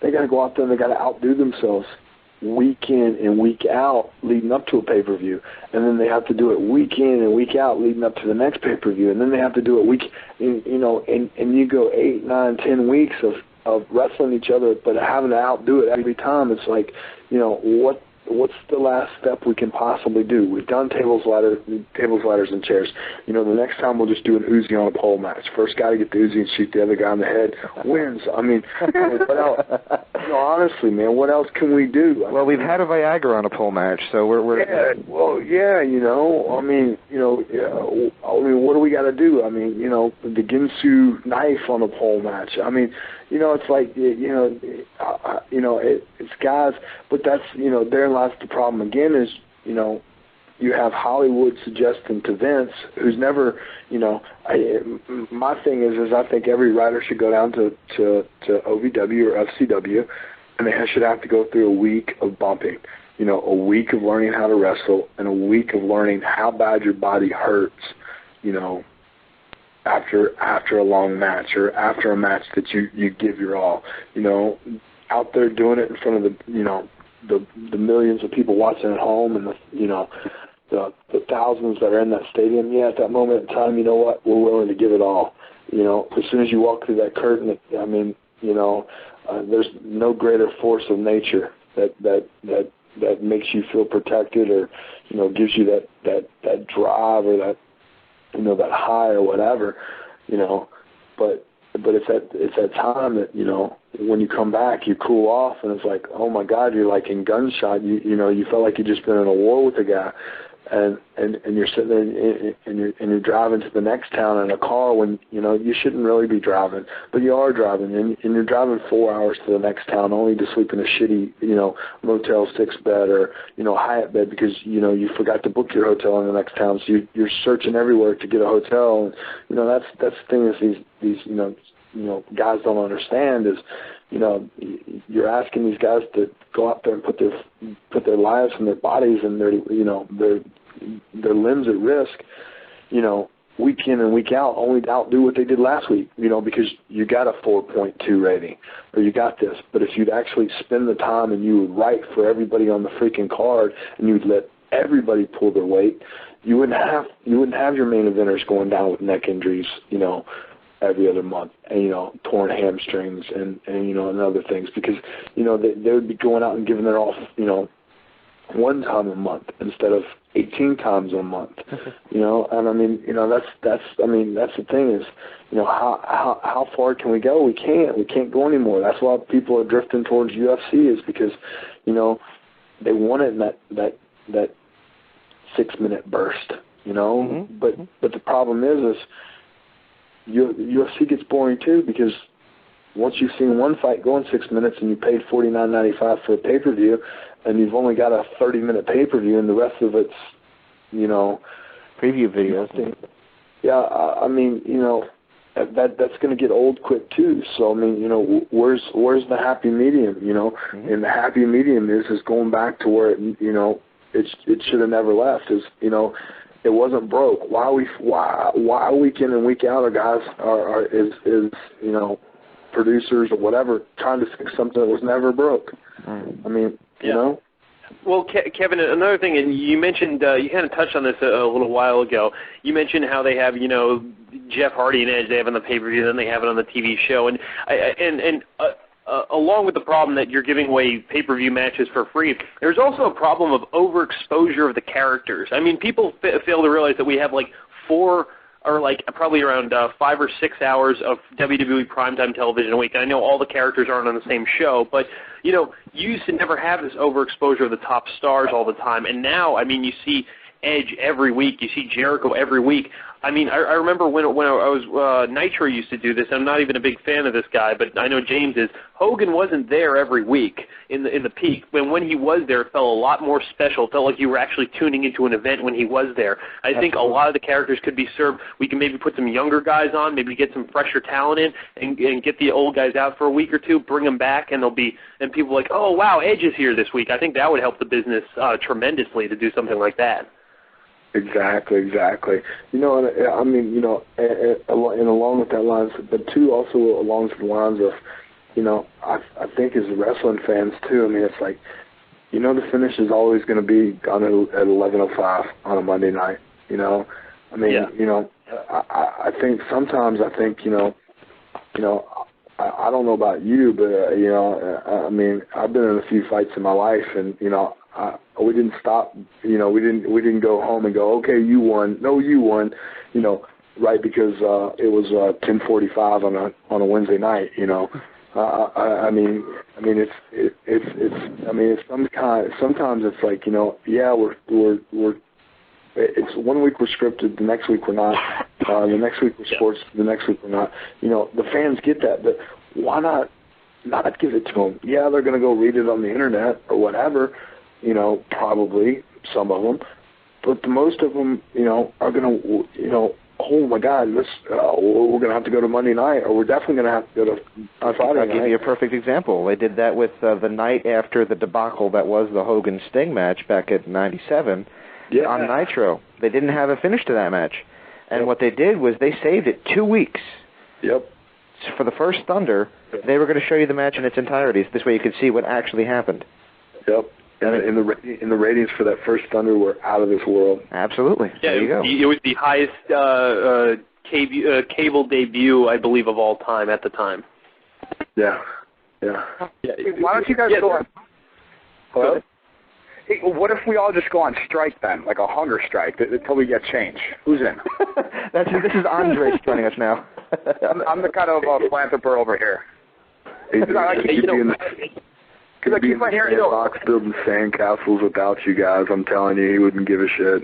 they got to go out there and they got to outdo themselves week in and week out leading up to a pay-per-view, and then they have to do it week in and week out leading up to the next pay-per-view, and then they have to do it and you go 8, 9, 10 weeks of wrestling each other, but having to outdo it every time. It's like, you know, what's the last step we can possibly do? We've done tables, ladders, and chairs. You know, the next time we'll just do an Uzi on a pole match. First guy to get the Uzi and shoot the other guy in the head wins. I mean, what else? You know, honestly, man, what else can we do? Well, we've had a Viagra on a pole match, so we're you know, I mean, what do we got to do? I mean, you know, the Ginsu knife on a pole match. I mean, you know, it's like, it's guys, but that's, you know, therein lies the problem again is, you know, you have Hollywood suggesting to Vince, who's never, you know, my thing is I think every writer should go down to OVW or FCW, and they should have to go through a week of bumping, you know, a week of learning how to wrestle and a week of learning how bad your body hurts, you know, after a long match or after a match that you give your all, you know, out there doing it in front of the, you know, the millions of people watching at home and the, you know, the thousands that are in that stadium. Yeah, at that moment in time, you know what, we're willing to give it all. You know, as soon as you walk through that curtain, I mean, you know, there's no greater force of nature that makes you feel protected or, you know, gives you that drive or that, you know, that high or whatever, you know, but it's that time that, you know, when you come back, you cool off, and it's like, oh my God, you're like in gunshot. You know, you felt like you just been in a war with a guy, and you're sitting there and you're driving to the next town in a car when, you know, you shouldn't really be driving, but you are driving, and you're driving 4 hours to the next town only to sleep in a shitty, you know, Motel 6 bed or, you know, Hyatt bed because, you know, you forgot to book your hotel in the next town, so you're searching everywhere to get a hotel, and, you know, that's the thing is these you know, guys don't understand is, you know, you're asking these guys to go out there and put their lives and their bodies and their, you know, their limbs at risk, you know, week in and week out, only to outdo what they did last week, you know, because you got a 4.2 rating or you got this. But if you'd actually spend the time and you would write for everybody on the freaking card and you'd let everybody pull their weight, you wouldn't have your main eventers going down with neck injuries, you know, every other month, and, you know, torn hamstrings and you know, and other things, because, you know, they would be going out and giving their all, you know, one time a month instead of 18 times a month, you know, and I mean, you know, that's the thing is, you know, how far can we go? We can't go anymore. That's why people are drifting towards UFC is because, you know, they want it in that 6-minute burst, you know, but the problem is UFC gets boring too because once you've seen one fight go in 6 minutes and you paid $49.95 for a pay-per-view and you've only got a 30-minute pay-per-view and the rest of it's, you know, preview videos. Yeah, I mean, you know, that's going to get old quick too. So I mean, you know, where's the happy medium? You know, and the happy medium is going back to where it, you know, it should have never left. Is, you know, it wasn't broke. Why week in and week out our guys is you know, producers or whatever trying to fix something that was never broke. I mean, you know. Well, Kevin, another thing, and you mentioned, you kind of touched on this a little while ago. You mentioned how they have, you know, Jeff Hardy and Edge, they have it on the pay-per-view, then they have it on the TV show. And along with the problem that you're giving away pay-per-view matches for free, there's also a problem of overexposure of the characters. I mean, people fail to realize that we have like probably around 5 or 6 hours of WWE primetime television a week. I know all the characters aren't on the same show, but, you know, you used to never have this overexposure of the top stars all the time, and now, I mean, you see Edge every week, you see Jericho every week. I mean, I remember when I was Nitro used to do this. I'm not even a big fan of this guy, but I know James is. Hogan wasn't there every week in the peak. When he was there, it felt a lot more special. It felt like you were actually tuning into an event when he was there. I think a lot of the characters could be served. We can maybe put some younger guys on, maybe get some fresher talent in, and get the old guys out for a week or two, bring them back, and people like, oh wow, Edge is here this week. I think that would help the business tremendously to do something like that. Exactly. You know, I mean, you know, and along with that lines, but too, also along the lines of, you know, I think as wrestling fans too. I mean, it's like, you know, the finish is always going to be on at 11:05 on a Monday night. You know, I mean, you know, I think sometimes you know, I don't know about you, but you know, I mean, I've been in a few fights in my life, and you know, we didn't stop. You know, we didn't go home and go, okay, you won. No, you won. You know, right? Because it was 10:45 on a Wednesday night. You know, I mean, it's sometimes it's like, you know, yeah, we're it's 1 week we're scripted, the next week we're not. The next week we're sports, the next week we're not. You know, the fans get that, but why not give it to them? Yeah, they're going to go read it on the internet or whatever, you know, probably some of them, but the most of them, you know, are going to, you know, oh my God, we're going to have to go to Monday night, or we're definitely going to have to go to Friday night. I'll give you a perfect example. They did that with the night after the debacle that was the Hogan-Sting match back at '97 on Nitro. They didn't have a finish to that match. And what they did was they saved it 2 weeks. Yep. For the first Thunder, they were going to show you the match in its entirety. This way you could see what actually happened. Yep. And the ratings for that first Thunder were out of this world. Absolutely. Yeah, there you go. It was the highest cable debut, I believe, of all time at the time. Yeah. Why don't you guys go on? Hello? Hey, what if we all just go on strike then, like a hunger strike, until we get change? Who's in? This is Andres joining us now. I'm the kind of philanthropist over here. Because I keep on hearing box building sandcastles without you guys. I'm telling you, he wouldn't give a shit.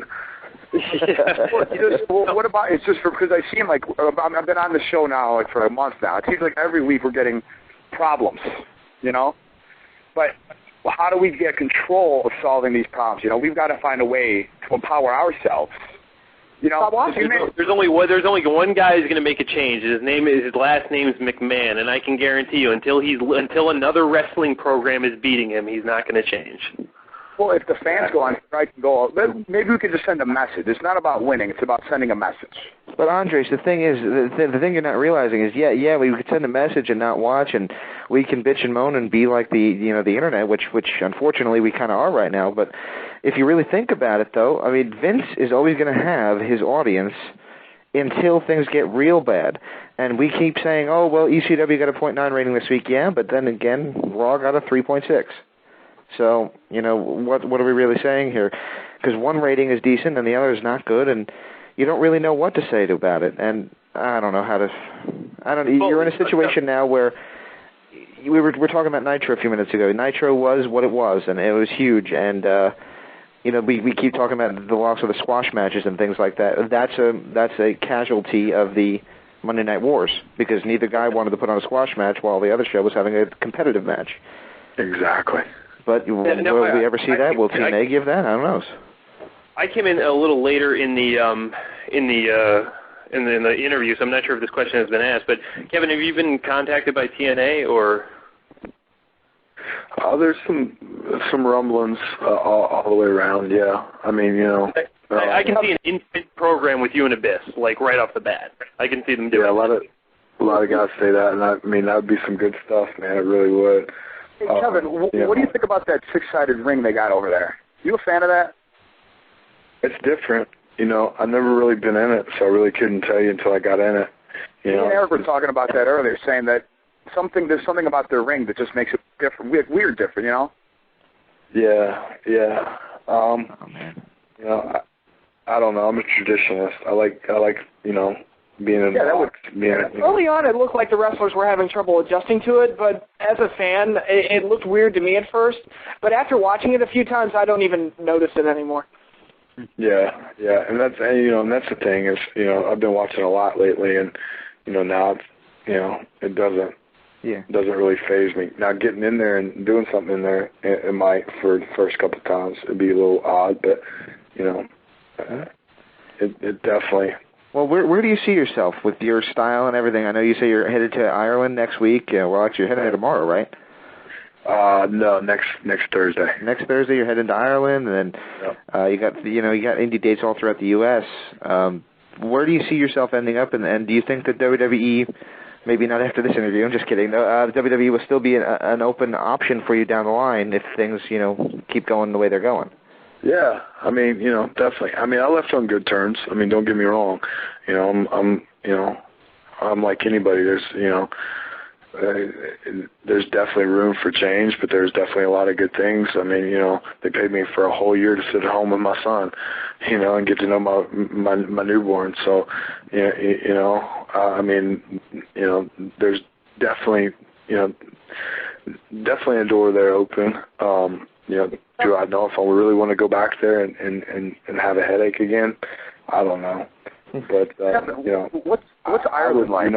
What about, it's just because I seem like, I've been on the show now like for a month now. It seems like every week we're getting problems, you know? But how do we get control of solving these problems? You know, we've got to find a way to empower ourselves. You know, there's only one guy who's going to make a change. His last name is McMahon, and I can guarantee you, until another wrestling program is beating him, he's not going to change. Well, if the fans go on strike and go, maybe we could just send a message. It's not about winning; it's about sending a message. But Andres, the thing is, the thing you're not realizing is, yeah, we could send a message and not watch, and we can bitch and moan and be like the internet, which unfortunately we kind of are right now. But if you really think about it, though, I mean, Vince is always going to have his audience until things get real bad. And we keep saying, oh, well, ECW got a 0.9 rating this week, yeah, but then again, Raw got a 3.6. So, you know, what are we really saying here? Because one rating is decent and the other is not good, and you don't really know what to say about it. And I don't know how to... You're in a situation now where... We're talking about Nitro a few minutes ago. Nitro was what it was, and it was huge. And, we keep talking about the loss of the squash matches and things like that. That's a casualty of the Monday Night Wars, because neither guy wanted to put on a squash match while the other show was having a competitive match. Exactly. But will we ever see that? Will TNA give that? I don't know. I came in a little later in the interview, so I'm not sure if this question has been asked. But Kevin, have you been contacted by TNA or? There's some rumblings all the way around. Yeah, I mean, you know. I can see an instant program with you and Abyss, like right off the bat. I can see them doing. Yeah, a lot of guys say that, and I mean that would be some good stuff, man. It really would. Hey, Kevin, what do you think about that six-sided ring they got over there? You a fan of that? It's different. You know, I've never really been in it, so I really couldn't tell you until I got in it. You know, Eric was talking about that earlier, saying that there's something about their ring that just makes it different, weird different, you know? Yeah. Man. You know, I don't know. I'm a traditionalist. I like you know, being involved. Early on, it looked like the wrestlers were having trouble adjusting to it, but as a fan, it looked weird to me at first. But after watching it a few times, I don't even notice it anymore. Yeah, and that's the thing is, you know, I've been watching a lot lately, and you know now it's, you know, it doesn't really faze me. Now getting in there and doing something in there, it might for the first couple of times it'd be a little odd, but you know, it definitely. Well, where do you see yourself with your style and everything? I know you say you're headed to Ireland next week. Well, actually, you're heading there tomorrow, right? No, next Thursday. Next Thursday, you're heading to Ireland, and then you got indie dates all throughout the U.S. Where do you see yourself ending up? And do you think that WWE, maybe not after this interview, I'm just kidding, WWE will still be an open option for you down the line if things, you know, keep going the way they're going? Yeah, I mean, you know, definitely. I mean, I left on good terms. I mean, don't get me wrong. You know, I'm like anybody. There's, you know, there's definitely room for change, but there's definitely a lot of good things. I mean, they paid me for a whole year to sit at home with my son, and get to know my newborn. So, I mean, there's definitely, definitely a door there open. Do I know if I really want to go back there and have a headache again? I don't know. But, what's Ireland like?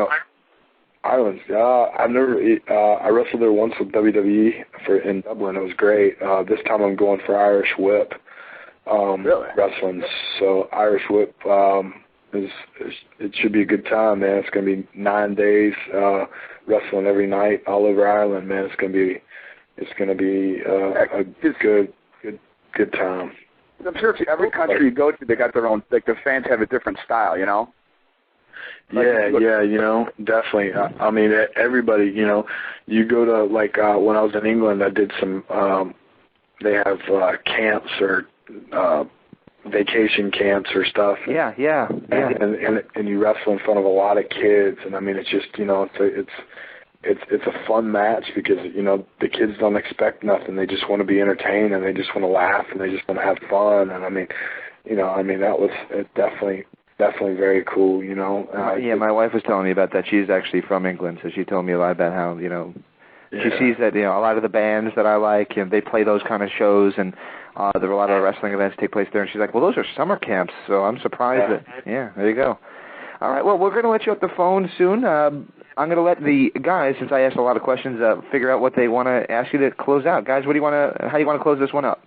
Ireland, I wrestled there once with WWE in Dublin. It was great. This time I'm going for Irish Whip really? Wrestling. So Irish Whip it should be a good time, man. It's going to be 9 days wrestling every night all over Ireland, man. It's going to be a good time. I'm sure every country you go to, they got their own. Like the fans have a different style, Yeah, definitely. I mean, everybody, you go to, like, when I was in England, I did some, they have camps or vacation camps or stuff. Yeah. And you wrestle in front of a lot of kids, and I mean, it's just, it's a fun match because, the kids don't expect nothing. They just want to be entertained, and they just want to laugh, and they just want to have fun, and I mean, that was definitely very cool, my wife was telling me about that. She's actually from England, so she told me a lot about how, she sees that, a lot of the bands that I like, they play those kind of shows, and there are a lot of wrestling events take place there, and she's like, well, those are summer camps, so I'm surprised that, there you go. All right, well, we're going to let you off the phone soon. I'm going to let the guys, since I asked a lot of questions, figure out what they want to ask you to close out. Guys, how do you want to close this one up?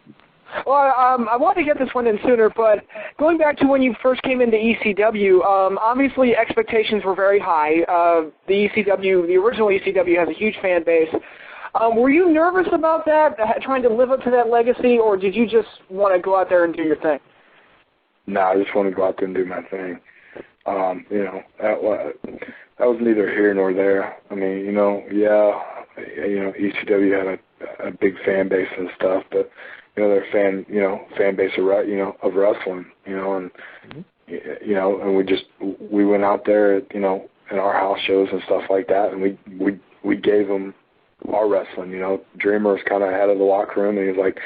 Well, I wanted to get this one in sooner, but going back to when you first came into ECW, obviously expectations were very high. The original ECW has a huge fan base. Were you nervous about that, trying to live up to that legacy, or did you just want to go out there and do your thing? No, I just want to go out there and do my thing. That was neither here nor there. I mean, ECW had a big fan base and stuff, but their fan base of wrestling, and we went out there, in our house shows and stuff like that, and we gave them our wrestling. Dreamer was kind of head of the locker room, and he was like,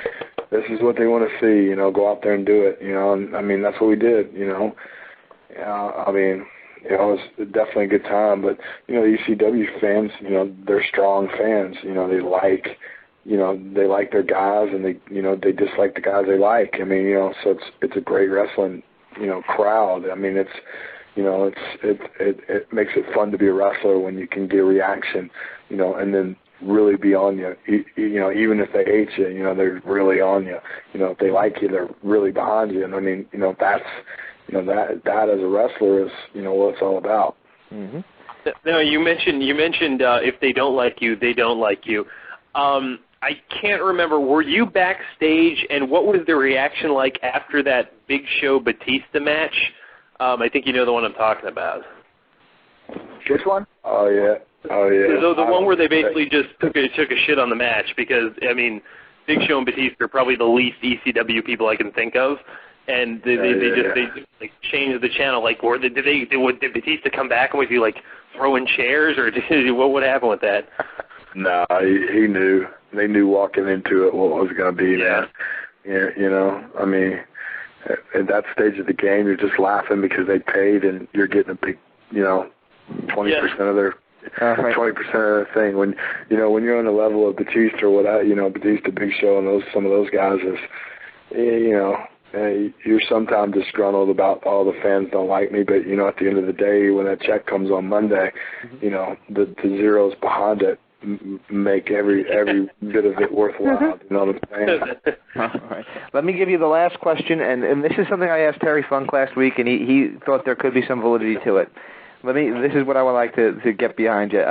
"This is what they want to see, go out there and do it," and I mean that's what we did, I mean, it was definitely a good time, but the ECW fans, they're strong fans, they like their guys, and they dislike the guys they like. I mean, so it's a great wrestling, crowd. I mean, it makes it fun to be a wrestler when you can get a reaction, and then really be on you. Even if they hate you, they're really on you. If they like you, they're really behind you. And I mean, that's, that as a wrestler is, what it's all about. Mm-hmm. Now, you mentioned if they don't like you, they don't like you. I can't remember. Were you backstage, and what was the reaction like after that Big Show Batista match? I think you know the one I'm talking about. Which one? Oh yeah. The one where they basically just took a shit on the match because, I mean, Big Show and Batista are probably the least ECW people I can think of, and they just changed the channel. Like, or did Batista come back and was he like throwing chairs, or what happened with that? No, he knew. They knew walking into it what it was going to be. Yeah. I mean, at that stage of the game, you're just laughing because they paid, and you're getting a big, 20% of their 20% of the thing. When when you're on the level of Batista or what Batista, Big Show, and some of those guys is, you're sometimes disgruntled about all the fans don't like me, but at the end of the day, when that check comes on Monday, the zeros behind it make every bit of it worthwhile. You know what I'm saying? All right. Let me give you the last question, and this is something I asked Terry Funk last week, and he thought there could be some validity to it. This is what I would like to get behind you.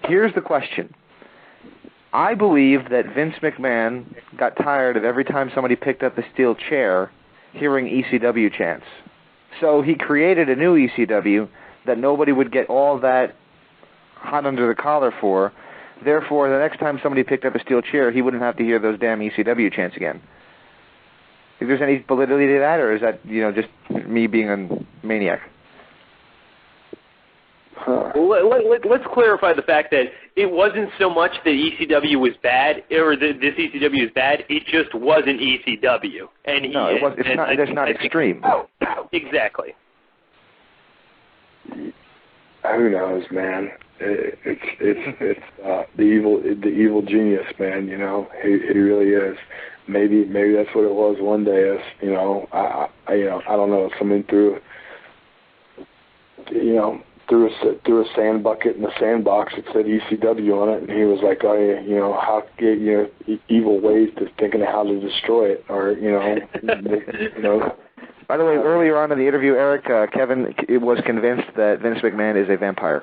Here's the question. I believe that Vince McMahon got tired of every time somebody picked up a steel chair hearing ECW chants. So he created a new ECW that nobody would get all that hot under the collar for. Therefore, the next time somebody picked up a steel chair, he wouldn't have to hear those damn ECW chants again. If there's any validity to that, or is that, just me being a maniac? Well, let's clarify the fact that it wasn't so much that ECW was bad, or that this ECW is bad. It just wasn't ECW. And no, it's not extreme. Exactly. Who knows, man? It's the evil genius, man. You know, he really is. Maybe that's what it was one day. Is, you know, I don't know. Something threw a sand bucket in the sandbox that said ECW on it, and he was like, "Oh, yeah, you know, how get evil ways to thinking of how to destroy it, or you know." By the way, earlier on in the interview, Eric, Kevin was convinced that Vince McMahon is a vampire.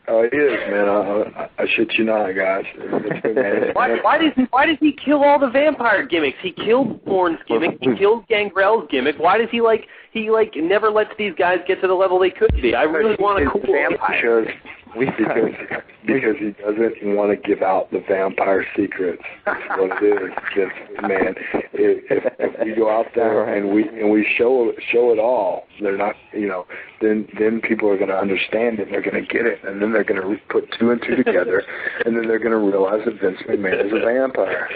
Oh, he is, man. I shit you not, guys. Why does he kill all the vampire gimmicks? He killed Thorn's gimmick. He killed Gangrel's gimmick. Why does he never lets these guys get to the level they could be? I really want a cool vampire. Because he doesn't want to give out the vampire secrets. That's what it is. Just, man, if we go out there and we show it all, they're not, you know, then people are going to understand it. They're going to get it, and then they're going to put two and two together, and then they're going to realize that Vince McMahon is a vampire.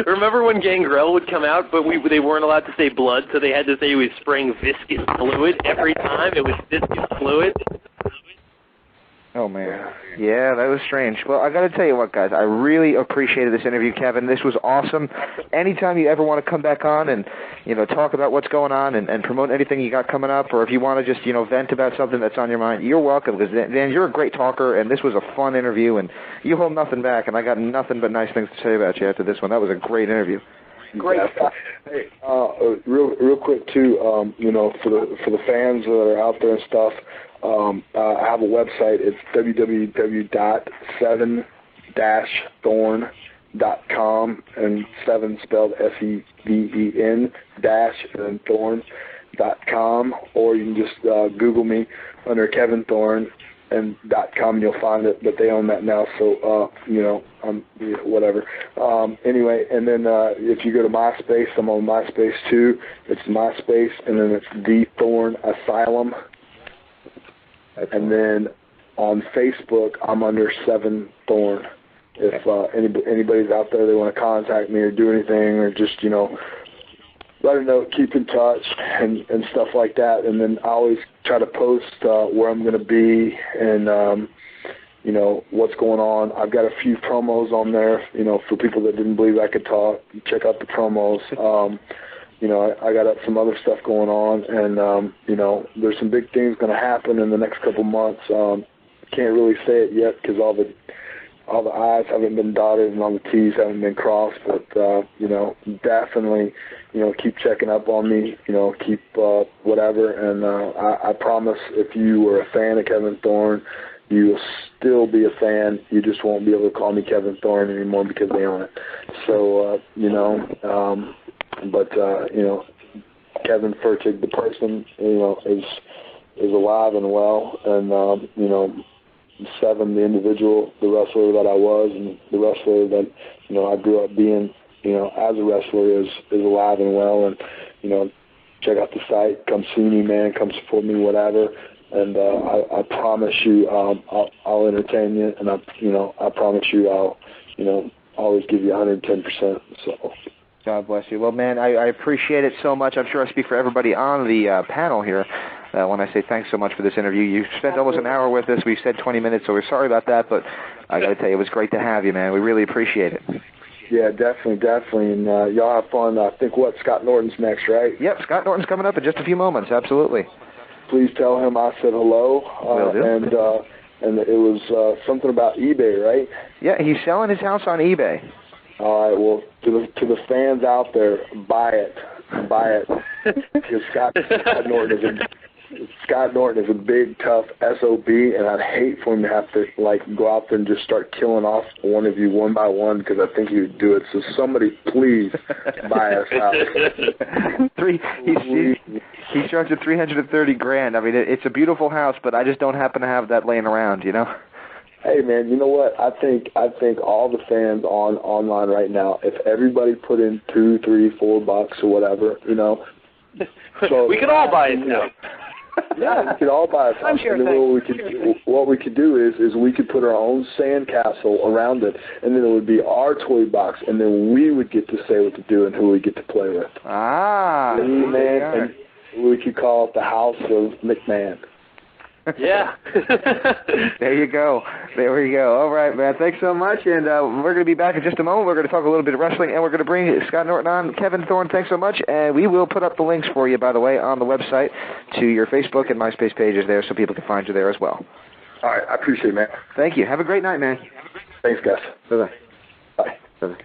Remember when Gangrel would come out, but they weren't allowed to say blood, so they had to say he was spraying viscous fluid every time. It was viscous fluid. Oh, man. Yeah, that was strange. Well, I got to tell you what, guys, I really appreciated this interview, Kevin. This was awesome. Anytime you ever want to come back on and, you know, talk about what's going on and promote anything you got coming up, or if you want to just, you know, vent about something that's on your mind, you're welcome, because, Dan, you're a great talker, and this was a fun interview, and you hold nothing back, and I got nothing but nice things to say about you after this one. That was a great interview. Great. Hey, real quick too. You know, for the fans that are out there and stuff, I have a website. It's www.7-thorn.com, and 7 spelled SEVEN dash and then thorn.com, or you can just Google me under Kevin Thorn and .com, and you'll find it, but they own that now, so, you know, whatever. Anyway, and then if you go to MySpace, I'm on MySpace too. It's MySpace, and then it's The Thorn Asylum. And then on Facebook, I'm under 7 Thorn. If anybody's out there, they want to contact me or do anything, or just, you know, let them know, keep in touch and stuff like that. And then I always try to post where I'm going to be and, you know, what's going on. I've got a few promos on there, you know, for people that didn't believe I could talk. Check out the promos. You know, I got some other stuff going on, and, you know, there's some big things going to happen in the next couple months. Can't really say it yet because all the I's haven't been dotted and all the T's haven't been crossed, but, you know, definitely, you know, keep checking up on me, you know, keep whatever, and I promise if you were a fan of Kevin Thorn, you will still be a fan. You just won't be able to call me Kevin Thorn anymore because they own it. So, you know, but, you know, Kevin Furtig, the person, you know, is alive and well, and, you know, 7, the individual, the wrestler that I was, and the wrestler that, you know, I grew up being, you know, as a wrestler is alive and well. And, you know, check out the site, come see me, man, come support me, whatever. And I promise you, I'll entertain you, and I promise you, I'll, you know, always give you 110%. So. God bless you. Well, man, I appreciate it so much. I'm sure I speak for everybody on the panel here when I say thanks so much for this interview. You spent almost an hour with us. We said 20 minutes, so we're sorry about that, but I got to tell you, it was great to have you, man. We really appreciate it. Yeah, definitely. And y'all have fun. I think, Scott Norton's next, right? Yep, Scott Norton's coming up in just a few moments. Absolutely. Please tell him I said hello. Will do. And it was something about eBay, right? Yeah, he's selling his house on eBay. All right, well, to the fans out there, buy it. Because Scott Norton is a big, tough SOB, and I'd hate for him to have to, like, go out there and just start killing off one of you one by one, because I think he would do it. So somebody please buy us out. He's charging $330,000. I mean, it's a beautiful house, but I just don't happen to have that laying around, you know? Hey, man, you know what? I think all the fans online right now, if everybody put in $2, $3, $4 or whatever, you know. So we could all buy it now. Yeah, we could all buy a house. Timeshare And then what we could do is we could put our own sand castle around it, and then it would be our toy box, and then we would get to say what to do and who we get to play with. Man, and we could call it the House of McMahon. Yeah. There you go. There we go. All right, man. Thanks so much, and we're going to be back in just a moment. We're going to talk a little bit of wrestling, and we're going to bring Scott Norton on. Kevin Thorn, thanks so much, and we will put up the links for you, by the way, on the website to your Facebook and MySpace pages there so people can find you there as well. All right. I appreciate it, man. Thank you. Have a great night, man. Thanks, guys. Bye-bye. Bye. Bye-bye.